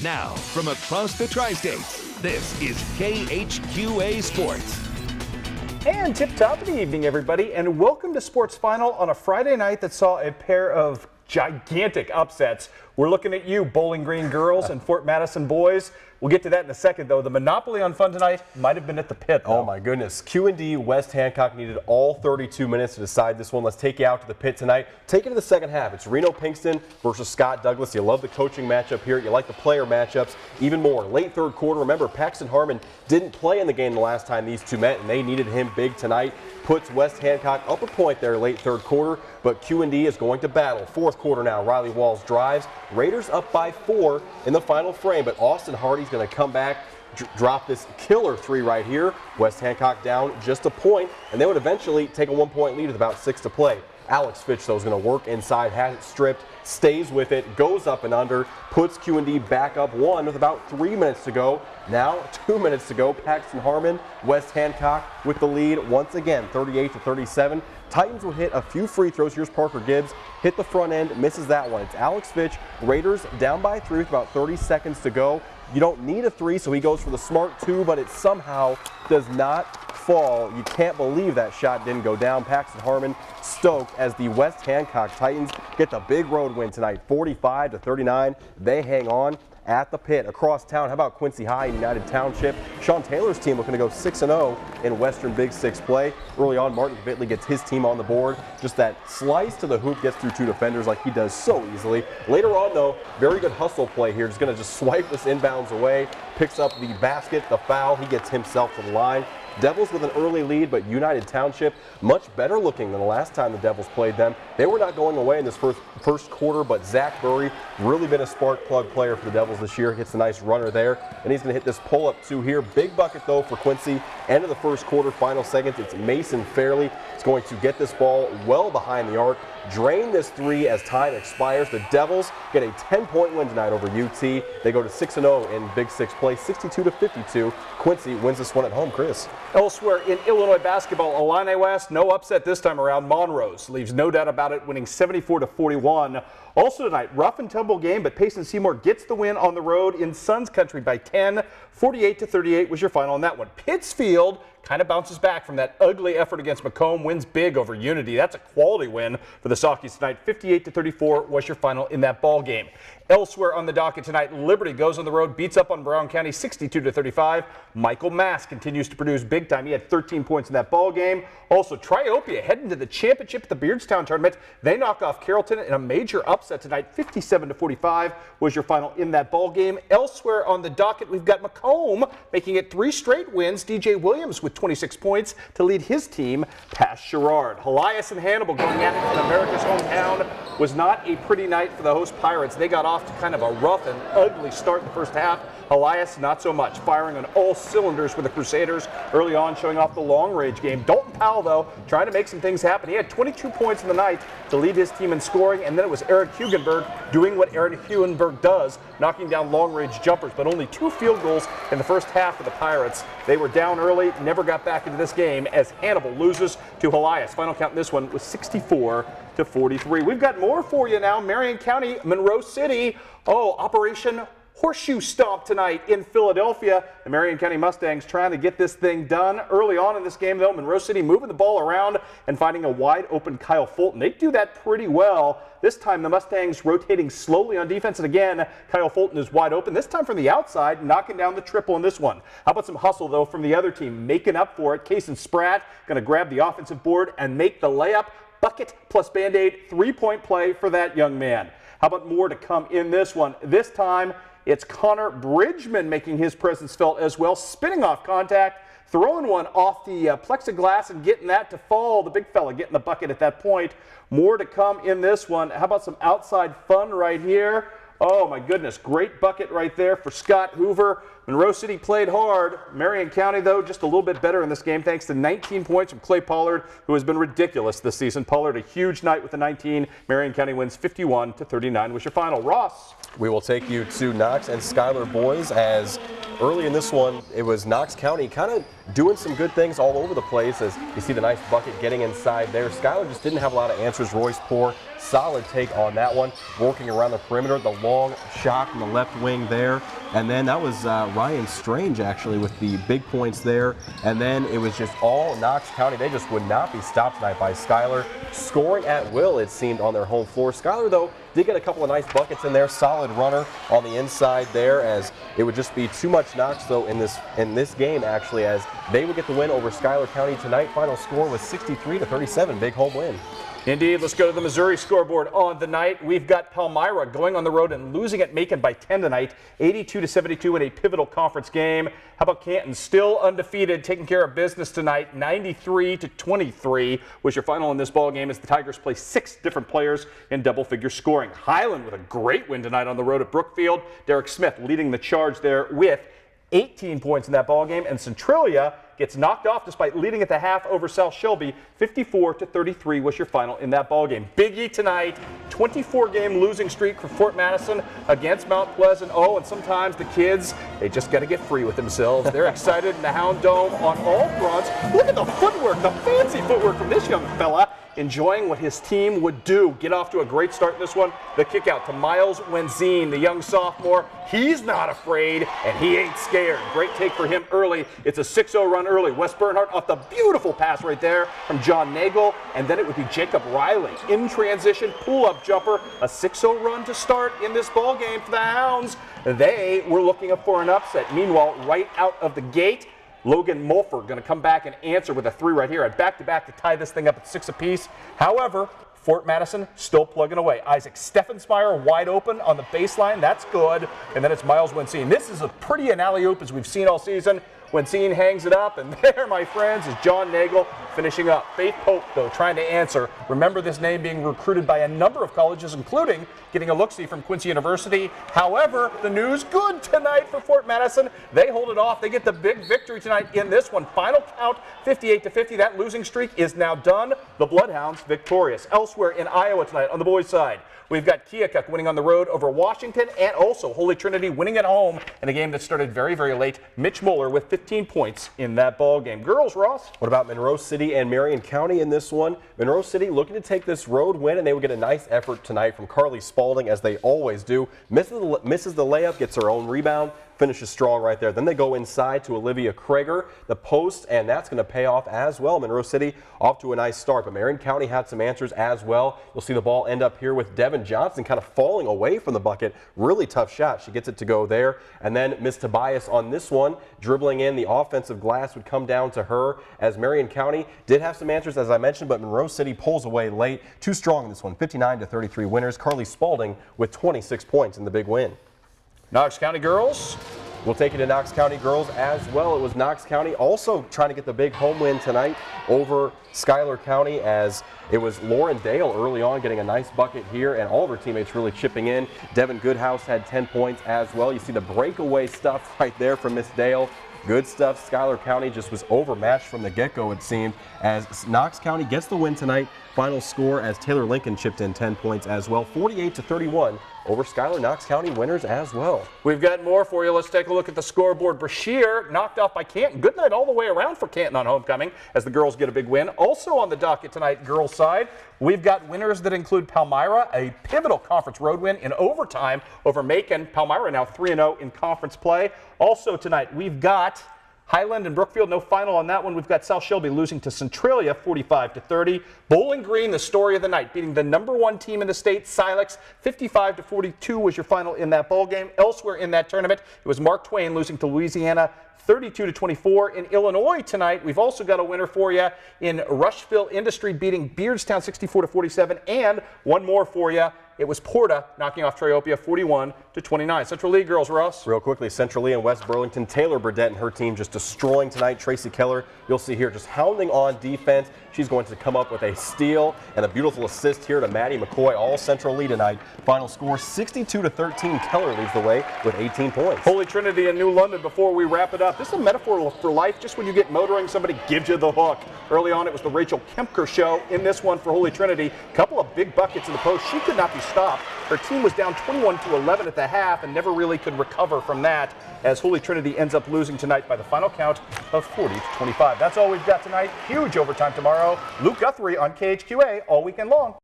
Now, from across the tri-states, this is KHQA Sports. And tip-top of the evening, everybody, and welcome to Sports Final on a Friday night that saw a pair of gigantic upsets. We're looking at you, Bowling Green girls and Fort Madison boys. We'll get to that in a second, though. The monopoly on fun tonight might have been at the pit, though. Oh, my goodness. QND West Hancock needed all 32 minutes to decide this one. Let's take you out to the pit tonight. Take it to the second half. It's Reno Pinkston versus Scott Douglas. You love the coaching matchup here. You like the player matchups even more. Late third quarter. Remember, Paxton Harmon didn't play in the game the last time these two met, and they needed him big tonight. Puts West Hancock up a point there late third quarter, but QND is going to battle. Fourth quarter now. Riley Walls drives. Raiders up by 4 in the final frame, but Austin Hardy's going to come back, drop this killer three right here. West Hancock down just a point, and they would eventually take a 1-point lead with about 6 to play. Alex Fitch, though, is going to work inside, has it stripped, stays with it, goes up and under, puts QND back up 1 with about 3 minutes to go. Now 2 minutes to go. Paxton Harmon, West Hancock with the lead once again, 38-37. Titans will hit a few free throws. Here's Parker Gibbs. Hit the front end, misses that one. It's Alex Fitch. Raiders down by 3 with about 30 seconds to go. You don't need a 3, so he goes for the smart 2, but it somehow does not fall. You can't believe that shot didn't go down. Paxton Harmon stoked as the West Hancock Titans get the big road win tonight, 45-39. They hang on at the pit. Across town, how about Quincy High and United Township? Sean Taylor's team looking to go 6-0 in Western Big Six play. Early on, Martin Vitley gets his team on the board. Just that slice to the hoop, gets through 2 defenders like he does so easily. Later on, though, very good hustle play here. Just going to just swipe this inbounds away. Picks up the basket, the foul. He gets himself to the line. Devils with an early lead, but United Township much better looking than the last time the Devils played them. They were not going away in this first quarter, but Zach Burry really been a spark plug player for the Devils this year. Hits a nice runner there, and he's going to hit this pull-up 2 here. Big bucket, though, for Quincy. End of the first quarter, final seconds. It's Mason Fairley. It's going to get this ball well behind the arc. Drain this 3 as time expires. The Devils get a 10-point win tonight over UT. They go to 6-0 in Big Six play, 62-52. Quincy wins this one at home. Chris. Elsewhere in Illinois basketball, Illini West, no upset this time around. Monroe's leaves no doubt about it, winning 74-41. Also tonight, rough and tumble game, but Payson Seymour gets the win on the road in Suns country by 10. 48-38 was your final on that one. Pittsfield kind of bounces back from that ugly effort against Macomb, wins big over Unity. That's a quality win for the Saukeys tonight. 58-34 was your final in that ball game. Elsewhere on the docket tonight, Liberty goes on the road, beats up on Brown County 62-35. Michael Mass continues to produce big time. He had 13 points in that ball game. Also, Triopia heading to the championship at the Beardstown tournament. They knock off Carrollton in a major upset tonight. 57-45 was your final in that ball game. Elsewhere on the docket, we've got Macomb making it 3 straight wins. DJ Williams with 26 points to lead his team past Sherrard. Elias and Hannibal going at it in America's hometown. Was not a pretty night for the host Pirates. They got off to kind of a rough and ugly start in the first half. Elias, not so much, firing on all cylinders for the Crusaders early on, showing off the long-range game. Dalton Powell, though, trying to make some things happen. He had 22 points in the night to lead his team in scoring, and then it was Eric Hugenberg doing what Eric Hugenberg does, knocking down long-range jumpers, but only 2 field goals in the first half for the Pirates. They were down early, never got back into this game as Hannibal loses to Elias. Final count in this one was 64-43. We've got more for you now. Marion County, Monroe City. Oh, Operation Horseshoe Stomp tonight in Philadelphia. The Marion County Mustangs trying to get this thing done. Early on in this game, though, Monroe City moving the ball around and finding a wide open Kyle Fulton. They do that pretty well. This time the Mustangs rotating slowly on defense, and again, Kyle Fulton is wide open. This time from the outside, knocking down the triple in this one. How about some hustle, though, from the other team, making up for it. Kason Spratt going to grab the offensive board and make the layup. Bucket plus Band-Aid, 3-point play for that young man. How about more to come in this one? This time, it's Connor Bridgman making his presence felt as well, spinning off contact, throwing one off the plexiglass and getting that to fall. The big fella getting the bucket at that point. More to come in this one. How about some outside fun right here? Oh my goodness, great bucket right there for Scott Hoover. Monroe City played hard. Marion County, though, just a little bit better in this game thanks to 19 points from Clay Pollard, who has been ridiculous this season. Pollard, a huge night with the 19. Marion County wins 51-39 was your final. Ross. We will take you to Knox and Schuyler boys as early in this one, it was Knox County kind of doing some good things all over the place as you see the nice bucket getting inside there. Schuyler just didn't have a lot of answers. Royce Poor Solid take on that one, working around the perimeter, the long shot from the left wing there. And then that was Ryan Strange actually with the big points there. And then it was just all Knox County. They just would not be stopped tonight by Schuyler. Scoring at will, it seemed, on their home floor. Schuyler, though, did get a couple of nice buckets in there. Solid runner on the inside there, as it would just be too much Knox, though, in this game, actually, as they would get the win over Schuyler County tonight. Final score was 63-37. Big home win. Indeed, let's go to the Missouri scoreboard on the night. We've got Palmyra going on the road and losing at Macon by 10 tonight, 82-72 in a pivotal conference game. How about Canton, still undefeated, taking care of business tonight, 93-23 was your final in this ball game as the Tigers play 6 different players in double-figure scoring. Highland with a great win tonight on the road at Brookfield. Derek Smith leading the charge there with 18 points in that ball game, and Centralia gets knocked off despite leading at the half over South Shelby. 54-33 was your final in that ball game. Biggie tonight, 24-game losing streak for Fort Madison against Mount Pleasant. Oh, and sometimes the kids, they just got to get free with themselves. They're excited in the Hound Dome on all fronts. Look at the footwork, the fancy footwork from this young fella. Enjoying what his team would do. Get off to a great start in this one. The kick out to Miles Wenzine, the young sophomore. He's not afraid, and he ain't scared. Great take for him early. It's a 6-0 run early. Wes Bernhardt off the beautiful pass right there from John Nagel, and then it would be Jacob Riley in transition, pull-up jumper. A 6-0 run to start in this ball game for the Hounds. They were looking for an upset. Meanwhile, right out of the gate, Logan Mulford going to come back and answer with a 3 right here at back-to-back to tie this thing up at 6 apiece. However, Fort Madison still plugging away. Isaac Steffensmeyer wide open on the baseline. That's good. And then it's Miles Wenzine. This is as pretty an alley-oop as we've seen all season. Wenzine hangs it up, and there, my friends, is John Nagel finishing up. Faith Pope, though, trying to answer. Remember this name being recruited by a number of colleges, including getting a look-see from Quincy University. However, the news good tonight for Fort Madison. They hold it off. They get the big victory tonight in this one. Final count, 58-50. That losing streak is now done. The Bloodhounds victorious. Elsewhere in Iowa tonight on the boys' side, we've got Keokuk winning on the road over Washington, and also Holy Trinity winning at home in a game that started very, very late. Mitch Mueller with 15 points in that ball game. Girls, Ross? What about Monroe City and Marion County in this one? Monroe City looking to take this road win, and they will get a nice effort tonight from Carly Spalding, as they always do. Misses the layup, gets her own rebound, finishes strong right there. Then they go inside to Olivia Krager, the post, and that's going to pay off as well. Monroe City off to a nice start, but Marion County had some answers as well. You'll see the ball end up here with Devin Johnson kind of falling away from the bucket. Really tough shot. She gets it to go there. And then Miss Tobias on this one, dribbling in. The offensive glass would come down to her, as Marion County did have some answers, as I mentioned, but Monroe City pulls away late. Too strong in this one. 59-33 winners. Carly Spalding with 26 points in the big win. Knox County girls. We'll take it to Knox County girls as well. It was Knox County also trying to get the big home win tonight over Schuyler County, as it was Lauren Dale early on getting a nice bucket here, and all of her teammates really chipping in. Devin Goodhouse had 10 points as well. You see the breakaway stuff right there from Miss Dale. Good stuff. Schuyler County just was overmatched from the get-go, it seemed, as Knox County gets the win tonight. Final score as Taylor Lincoln chipped in 10 points as well. 48-31 over Schuyler. Knox County winners as well. We've got more for you. Let's take a look at the scoreboard. Brashear knocked off by Canton. Good night all the way around for Canton on homecoming as the girls get a big win. Also on the docket tonight, girls side, we've got winners that include Palmyra, a pivotal conference road win in overtime over Macon. Palmyra now 3-0 in conference play. Also tonight, we've got Highland and Brookfield, no final on that one. We've got South Shelby losing to Centralia 45-30. Bowling Green, the story of the night, beating the #1 team in the state, Silex, 55-42 was your final in that ball game. Elsewhere in that tournament, it was Mark Twain losing to Louisiana 32-24. In Illinois tonight, we've also got a winner for you in Rushville Industry beating Beardstown 64-47, and one more for you. It was Porta knocking off Triopia 41-29. Central League girls, Ross. Real quickly, Central Lee and West Burlington. Taylor Burdett and her team just destroying tonight. Tracy Keller, you'll see here, just hounding on defense. She's going to come up with a steal and a beautiful assist here to Maddie McCoy. All Central Lee tonight. Final score 62-13. Keller leads the way with 18 points. Holy Trinity in New London before we wrap it up. This is a metaphor for life. Just when you get motoring, somebody gives you the hook. Early on, it was the Rachel Kempker show in this one for Holy Trinity. Couple of big buckets in the post. She could not be stopped. Her team was down 21-11 at the half and never really could recover from that, as Holy Trinity ends up losing tonight by the final count of 40-25. That's all we've got tonight. Huge overtime tomorrow. Luke Guthrie on KHQA all weekend long.